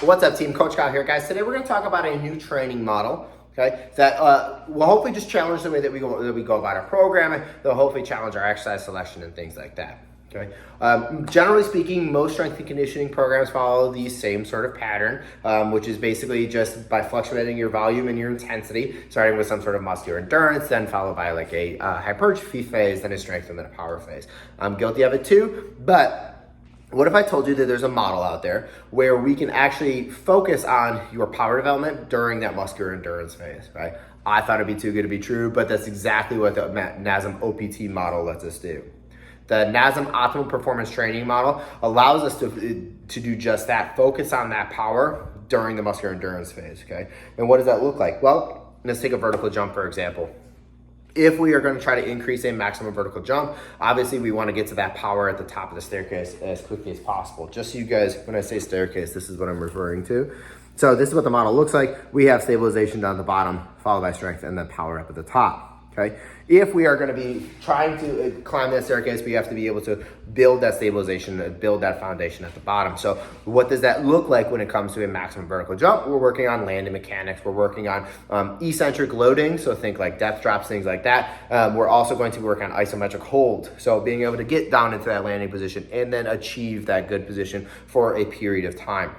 What's up, team? Coach Kyle here, guys. Today we're going to talk about a new training model, okay, that will hopefully just challenge the way that we go about our programming. They'll hopefully challenge our exercise selection and things like that. Okay. Generally speaking, most strength and conditioning programs follow the same sort of pattern, which is basically just by fluctuating your volume and your intensity, starting with some sort of muscular endurance, then followed by like a hypertrophy phase, then a strength, and then a power phase. I'm guilty of it too, but what if I told you that there's a model out there where we can actually focus on your power development during that muscular endurance phase, right? I thought it'd be too good to be true, but that's exactly what the NASM OPT model lets us do. The NASM Optimal Performance Training Model allows us to do just that, focus on that power during the muscular endurance phase, okay? And what does that look like? Well, let's take a vertical jump, for example. If we are going to try to increase a maximum vertical jump, obviously we want to get to that power at the top of the staircase as quickly as possible. Just so you guys, when I say staircase, this is what I'm referring to. So this is what the model looks like. We have stabilization down the bottom, followed by strength, and then power up at the top. Okay. If we are going to be trying to climb that staircase, we have to be able to build that stabilization, build that foundation at the bottom. So what does that look like when it comes to a maximum vertical jump? We're working on landing mechanics. We're working on eccentric loading. So think like depth drops, things like that. We're also going to work on isometric hold. So being able to get down into that landing position and then achieve that good position for a period of time.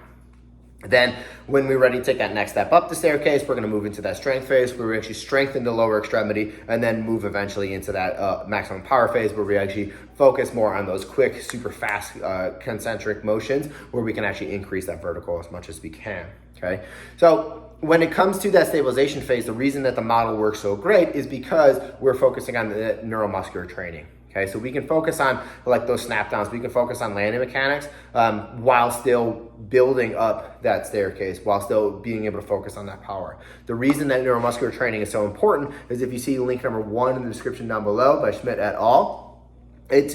Then when we're ready to take that next step up the staircase, we're going to move into that strength phase where we actually strengthen the lower extremity and then move eventually into that maximum power phase where we actually focus more on those quick, super fast concentric motions where we can actually increase that vertical as much as we can, okay? So when it comes to that stabilization phase, the reason that the model works so great is because we're focusing on the neuromuscular training. Okay, so we can focus on like those snap downs, we can focus on landing mechanics while still building up that staircase, while still being able to focus on that power. The reason that neuromuscular training is so important is if you see link number 1 in the description down below by Schmidt et al. It's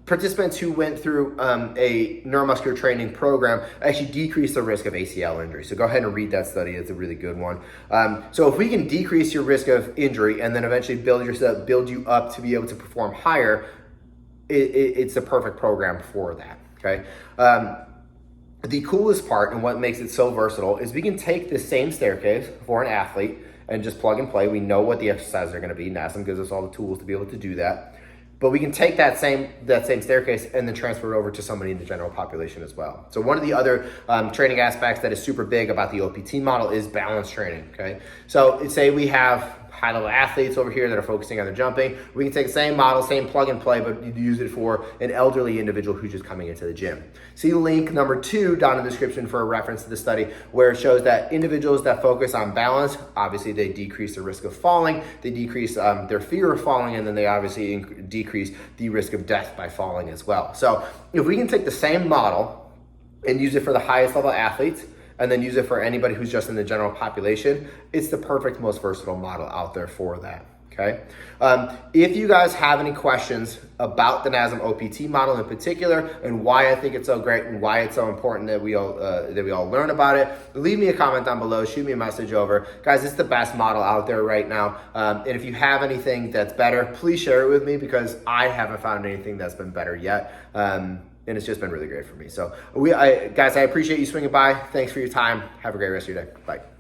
participants who went through a neuromuscular training program actually decreased the risk of ACL injury. So go ahead and read that study. It's a really good one. So if we can decrease your risk of injury and then eventually build you up to be able to perform higher, it's the perfect program for that, okay? The coolest part and what makes it so versatile is we can take the same staircase for an athlete and just plug and play. We know what the exercises are gonna be. NASM gives us all the tools to be able to do that. But we can take that same staircase and then transfer it over to somebody in the general population as well. So one of the other training aspects that is super big about the OPT model is balance training, okay? So say we have high-level athletes over here that are focusing on their jumping. We can take the same model, same plug and play, but you use it for an elderly individual who's just coming into the gym. See link number 2 down in the description for a reference to the study where it shows that individuals that focus on balance, obviously they decrease the risk of falling, they decrease their fear of falling, and then they obviously decrease the risk of death by falling as well. So if we can take the same model and use it for the highest level athletes, and then use it for anybody who's just in the general population, it's the perfect, most versatile model out there for that, okay? If you guys have any questions about the NASM OPT model in particular and why I think it's so great and why it's so important that we all learn about it, leave me a comment down below, shoot me a message over. Guys, it's the best model out there right now. And if you have anything that's better, please share it with me because I haven't found anything that's been better yet. And it's just been really great for me. So guys, I appreciate you swinging by. Thanks for your time. Have a great rest of your day. Bye.